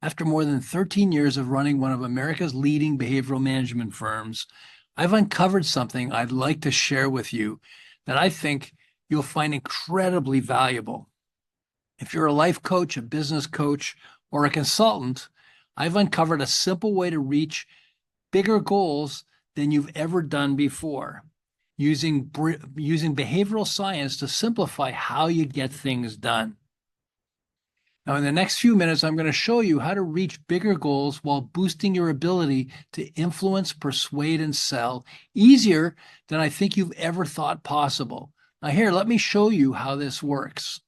After more than 13 years of running one of America's leading behavioral management firms, I've uncovered something I'd like to share with you that I think you'll find incredibly valuable. If you're a life coach, a business coach, or a consultant, I've uncovered a simple way to reach bigger goals than you've ever done before, using behavioral science to simplify how you get things done. Now, in the next few minutes, I'm going to show you how to reach bigger goals while boosting your ability to influence, persuade, and sell easier than I think you've ever thought possible. Now, here, let me show you how this works.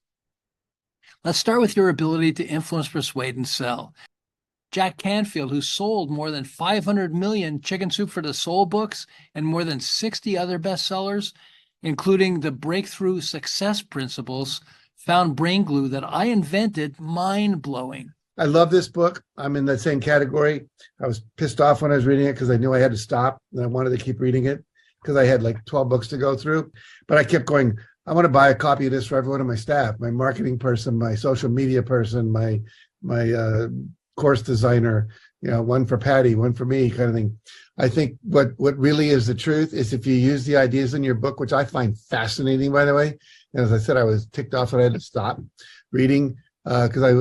Let's start with your ability to influence, persuade, and sell. Jack Canfield, who sold more than 500 million Chicken Soup for the Soul books and more than 60 other bestsellers, including the Breakthrough Success Principles, found brain glue that I invented mind-blowing. I love this book. I'm in that same category. I was pissed off when I was reading it because I knew I had to stop and I wanted to keep reading it because I had like 12 books to go through. But I kept going, I want to buy a copy of this for everyone on my staff, my marketing person, my social media person, my course designer, one for Patty, one for me, kind of thing. I think what really is the truth is if you use the ideas in your book, which I find fascinating, by the way. And as I said, I was ticked off that I had to stop reading because I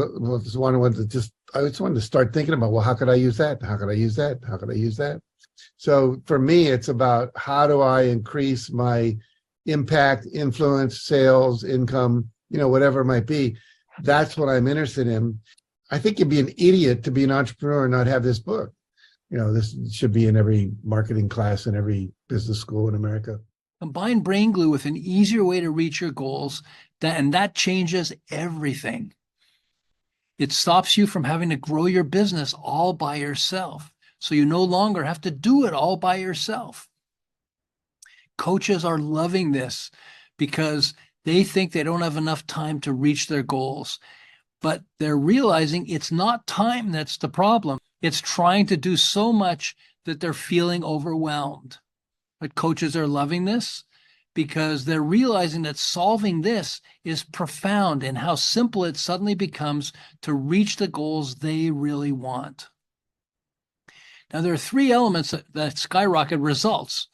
just wanted to start thinking about, well, how could I use that? How could I use that? How could I use that? So for me, it's about how do I increase my impact, influence, sales, income, whatever it might be. That's what I'm interested in. I think you'd be an idiot to be an entrepreneur and not have this book. This should be in every marketing class in every business school in America. Combine brain glue with an easier way to reach your goals, and that changes everything. It stops you from having to grow your business all by yourself, so you no longer have to do it all by yourself. Coaches are loving this because they think they don't have enough time to reach their goals, but they're realizing it's not time that's the problem. It's trying to do so much that they're feeling overwhelmed. But coaches are loving this because they're realizing that solving this is profound in how simple it suddenly becomes to reach the goals they really want. Now, there are three elements that skyrocket results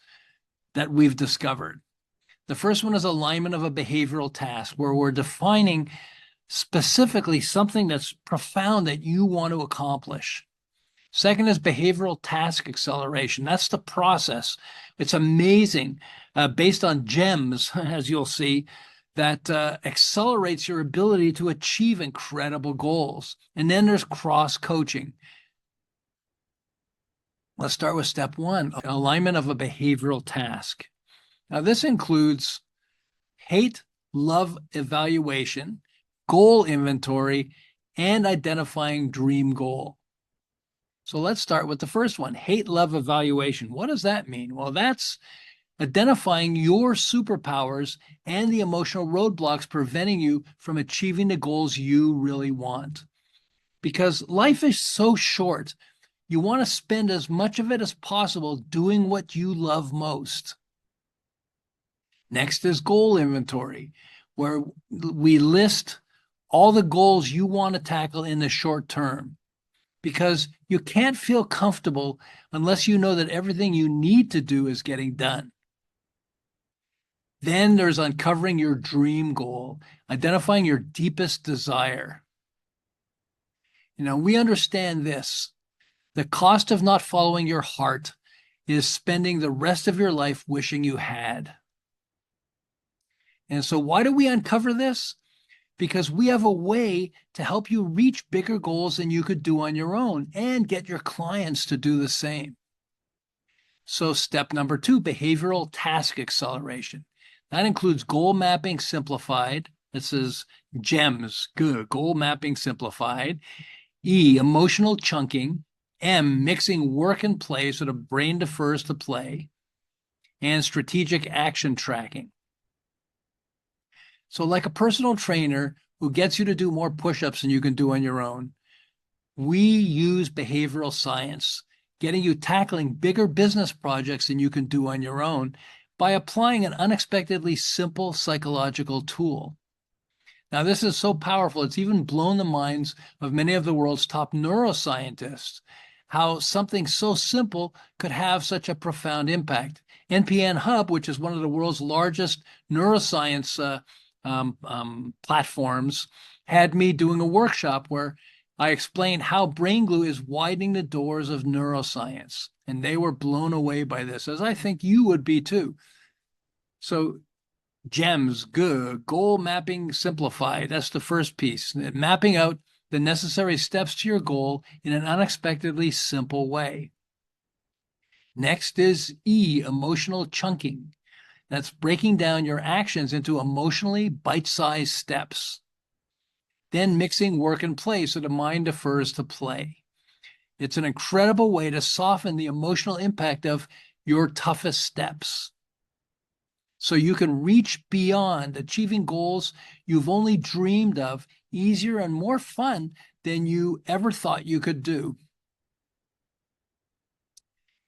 that we've discovered. The first one is alignment of a behavioral task, where we're defining specifically something that's profound that you want to accomplish. Second is behavioral task acceleration. That's the process. It's amazing, based on GEMS, as you'll see, that accelerates your ability to achieve incredible goals. And then there's cross-coaching. Let's start with step one, alignment of a behavioral task. Now, this includes hate-love evaluation, goal inventory, and identifying dream goal. So let's start with the first one, hate-love evaluation. What does that mean? Well, that's identifying your superpowers and the emotional roadblocks preventing you from achieving the goals you really want. Because life is so short, you want to spend as much of it as possible doing what you love most. Next is goal inventory, where we list all the goals you want to tackle in the short term. Because you can't feel comfortable unless you know that everything you need to do is getting done. Then there's uncovering your dream goal, identifying your deepest desire. We understand this. The cost of not following your heart is spending the rest of your life wishing you had. And so why do we uncover this? Because we have a way to help you reach bigger goals than you could do on your own and get your clients to do the same. So step number two, behavioral task acceleration. That includes goal mapping simplified. This is GEMS, good, goal mapping simplified. E, emotional chunking. M, mixing work and play so the brain defers to play. And strategic action tracking. So like a personal trainer who gets you to do more push-ups than you can do on your own, we use behavioral science, getting you tackling bigger business projects than you can do on your own by applying an unexpectedly simple psychological tool. Now, this is so powerful, it's even blown the minds of many of the world's top neuroscientists, how something so simple could have such a profound impact. NPN Hub, which is one of the world's largest neuroscience platforms, had me doing a workshop where I explained how brain glue is widening the doors of neuroscience. And they were blown away by this, as I think you would be too. So GEMS, good, goal mapping simplified. That's the first piece. Mapping out the necessary steps to your goal in an unexpectedly simple way. Next is E, emotional chunking. That's breaking down your actions into emotionally bite-sized steps. Then mixing work and play so the mind defers to play. It's an incredible way to soften the emotional impact of your toughest steps, so you can reach beyond achieving goals you've only dreamed of, easier and more fun than you ever thought you could do.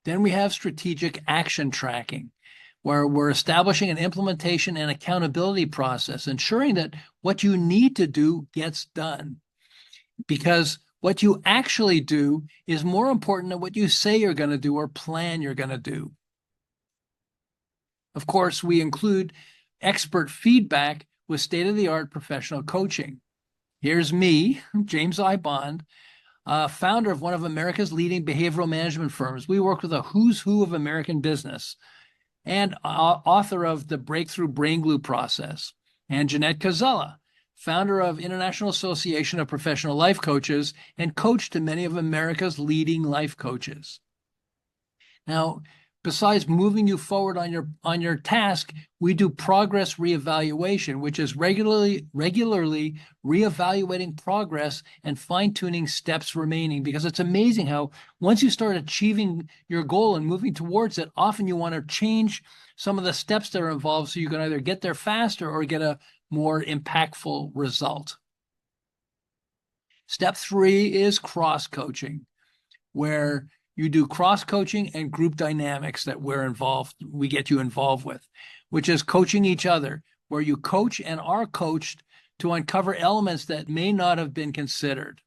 Then we have strategic action tracking, where we're establishing an implementation and accountability process, ensuring that what you need to do gets done. Because what you actually do is more important than what you say you're going to do or plan you're going to do. Of course, we include expert feedback with state-of-the-art professional coaching. Here's me, James I. Bond, founder of one of America's leading behavioral management firms. We work with a who's who of American business, and author of The Breakthrough Brain Glue Process. And Jeannette Koczela, founder of International Association of Professional Life Coaches and coach to many of America's leading life coaches. Now, besides moving you forward on your task, we do progress reevaluation, which is regularly reevaluating progress and fine-tuning steps remaining, because it's amazing how once you start achieving your goal and moving towards it, often you want to change some of the steps that are involved so you can either get there faster or get a more impactful result. Step 3 is cross-coaching, where you do cross-coaching and group dynamics that we get you involved with, which is coaching each other, where you coach and are coached to uncover elements that may not have been considered.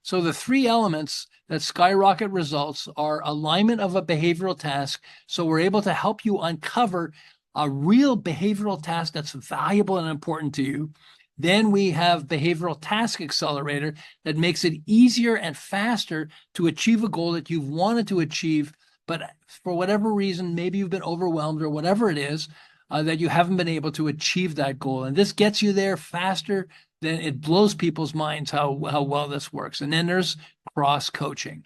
So the 3 elements that skyrocket results are alignment of a behavioral task. So we're able to help you uncover a real behavioral task that's valuable and important to you. Then we have Behavioral Task Accelerator that makes it easier and faster to achieve a goal that you've wanted to achieve, but for whatever reason, maybe you've been overwhelmed or whatever it is, that you haven't been able to achieve that goal. And this gets you there faster. Then it blows people's minds how well this works. And then there's cross-coaching.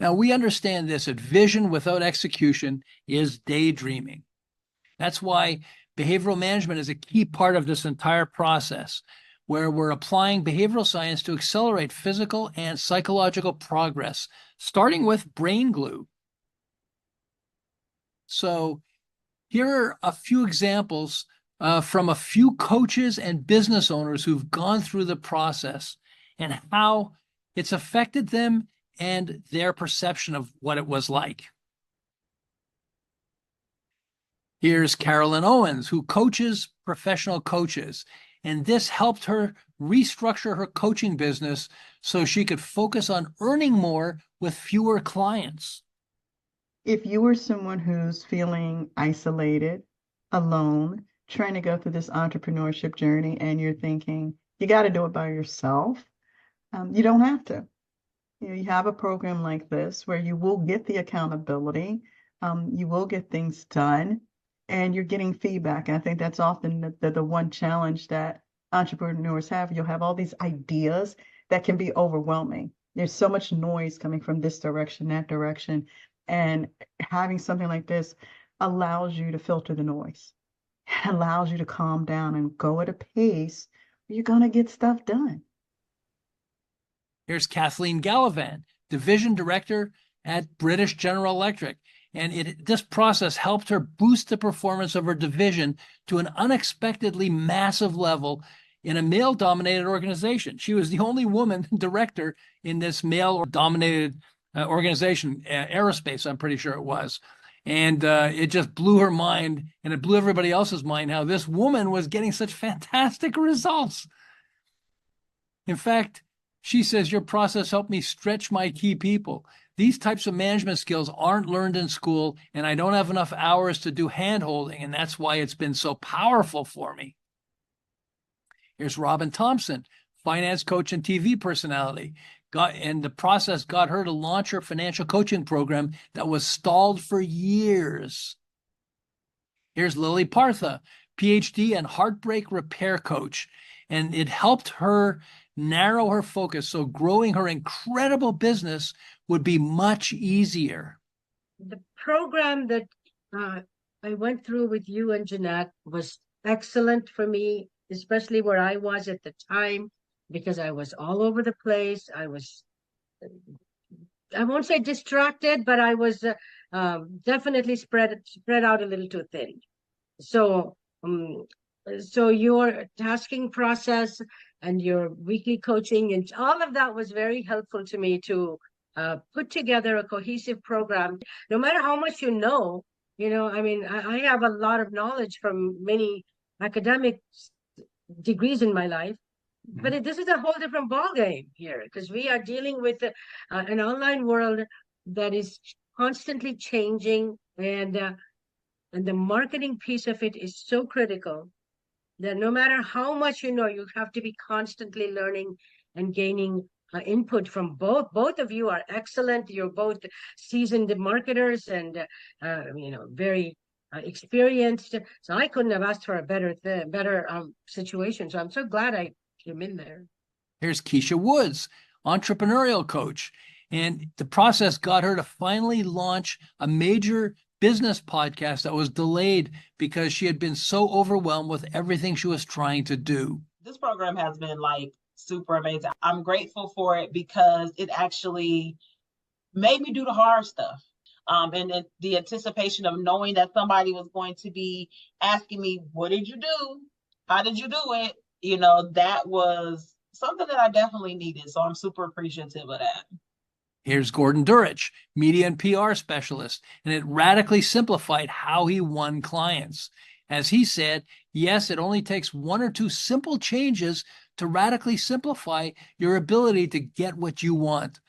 Now, we understand this, that vision without execution is daydreaming. That's why behavioral management is a key part of this entire process, where we're applying behavioral science to accelerate physical and psychological progress, starting with brain glue. So here are a few examples from a few coaches and business owners who've gone through the process and how it's affected them and their perception of what it was like. Here's Carolyn Owens, who coaches professional coaches, and this helped her restructure her coaching business so she could focus on earning more with fewer clients. If you are someone who's feeling isolated, alone, trying to go through this entrepreneurship journey, and you're thinking, you got to do it by yourself, you don't have to. You have a program like this where you will get the accountability, you will get things done, and you're getting feedback. And I think that's often the one challenge that entrepreneurs have. You'll have all these ideas that can be overwhelming. There's so much noise coming from this direction, that direction. And having something like this allows you to filter the noise, allows you to calm down and go at a pace where you're going to get stuff done. Here's Kathleen Gallivan, Division Director at British General Electric. And this process helped her boost the performance of her division to an unexpectedly massive level in a male-dominated organization. She was the only woman director in this male-dominated organization, aerospace, I'm pretty sure it was. And it just blew her mind, and it blew everybody else's mind how this woman was getting such fantastic results. In fact, she says, your process helped me stretch my key people. These types of management skills aren't learned in school, and I don't have enough hours to do hand-holding, and that's why it's been so powerful for me. Here's Robin Thompson, finance coach and TV personality. And the process got her to launch her financial coaching program that was stalled for years. Here's Lily Partha, PhD and heartbreak repair coach. And it helped her narrow her focus so growing her incredible business would be much easier. The program that I went through with you and Jeannette was excellent for me, especially where I was at the time, because I was all over the place. I won't say distracted, but I was definitely spread out a little too thin. So your tasking process and your weekly coaching and all of that was very helpful to me to put together a cohesive program. No matter how much I mean, I have a lot of knowledge from many academic degrees in my life, but this is a whole different ballgame here because we are dealing with an online world that is constantly changing, and the marketing piece of it is so critical that no matter how much you have to be constantly learning and gaining input from both. Both of you are excellent. You're both seasoned marketers and very experienced. So I couldn't have asked for a better situation. So I'm so glad I came in there. Here's Keisha Woods, entrepreneurial coach. And the process got her to finally launch a major business podcast that was delayed because she had been so overwhelmed with everything she was trying to do. This program has been super amazing. I'm grateful for it because it actually made me do the hard stuff. And the anticipation of knowing that somebody was going to be asking me, what did you do? How did you do it? That was something that I definitely needed. So I'm super appreciative of that. Here's Gordon Durich, media and PR specialist, and it radically simplified how he won clients. As he said, yes, it only takes one or two simple changes to radically simplify your ability to get what you want.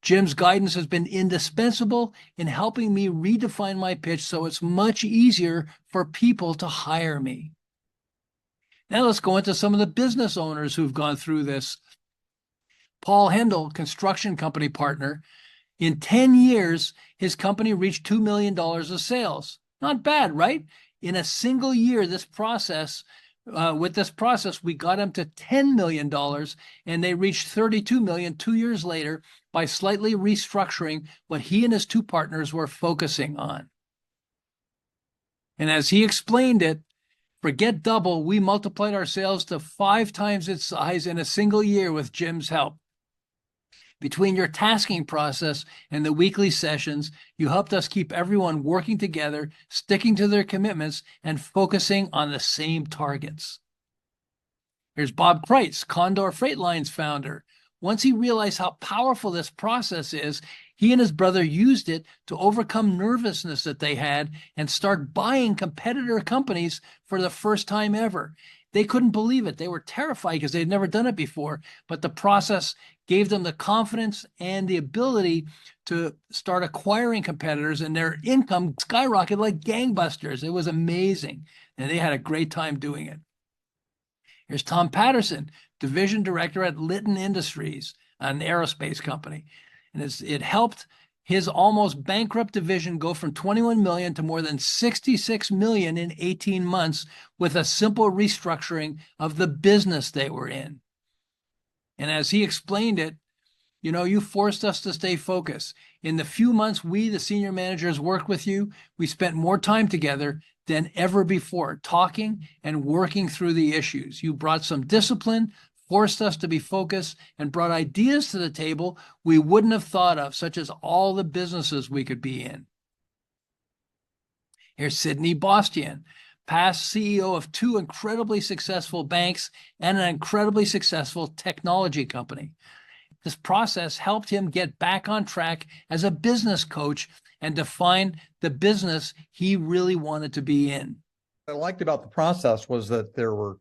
Jim's guidance has been indispensable in helping me redefine my pitch so it's much easier for people to hire me. Now let's go into some of the business owners who've gone through this. Paul Hendel, construction company partner. In 10 years, his company reached $2 million of sales. Not bad, right? In a single year, with this process, we got him to $10 million, and they reached $32 million 2 years later by slightly restructuring what he and his two partners were focusing on. And as he explained it, forget double, we multiplied our sales to 5 times its size in a single year with Jim's help. Between your tasking process and the weekly sessions, you helped us keep everyone working together, sticking to their commitments, and focusing on the same targets. Here's Bob Kreitz, Condor Freight Lines founder. Once he realized how powerful this process is, he and his brother used it to overcome nervousness that they had and start buying competitor companies for the first time ever. They couldn't believe it. They were terrified because they'd never done it before, but the process gave them the confidence and the ability to start acquiring competitors, and their income skyrocketed like gangbusters. It was amazing, and they had a great time doing it. Here's Tom Patterson, division director at Litton Industries, an aerospace company. And it helped his almost bankrupt division go from 21 million to more than 66 million in 18 months with a simple restructuring of the business they were in. And as he explained it, you forced us to stay focused. In the few months we, the senior managers, worked with you, we spent more time together than ever before, talking and working through the issues. You brought some discipline, forced us to be focused, and brought ideas to the table we wouldn't have thought of, such as all the businesses we could be in. Here's Sydney Bostian, past CEO of 2 incredibly successful banks and an incredibly successful technology company. This process helped him get back on track as a business coach and define the business he really wanted to be in. What I liked about the process was that there were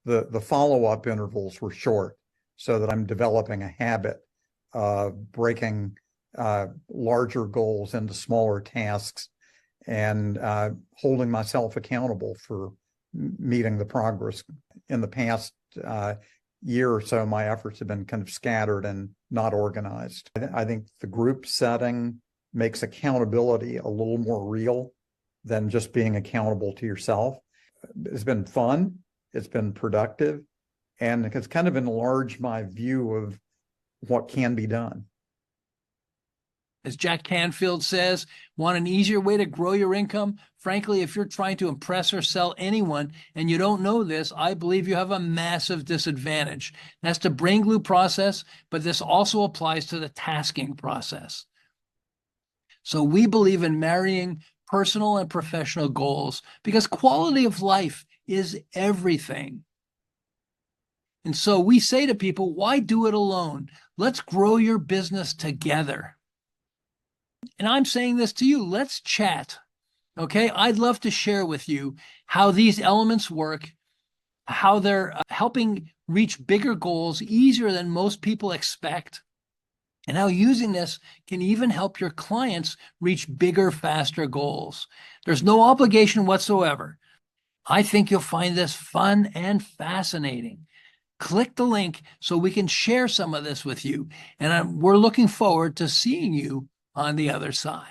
the follow-up intervals were short, so that I'm developing a habit of breaking larger goals into smaller tasks and holding myself accountable for meeting the progress. In the past year or so, my efforts have been kind of scattered and not organized. I think the group setting makes accountability a little more real than just being accountable to yourself. It's been fun, it's been productive, and it's kind of enlarged my view of what can be done. As Jack Canfield says, want an easier way to grow your income? Frankly, if you're trying to impress or sell anyone and you don't know this, I believe you have a massive disadvantage. That's the brain glue process, but this also applies to the tasking process. So we believe in marrying personal and professional goals because quality of life is everything. And so we say to people, why do it alone? Let's grow your business together. And I'm saying this to you, let's chat. Okay, I'd love to share with you how these elements work, how they're helping reach bigger goals easier than most people expect, and how using this can even help your clients reach bigger, faster goals. There's no obligation whatsoever. I think you'll find this fun and fascinating. Click the link so we can share some of this with you. And we're looking forward to seeing you on the other side.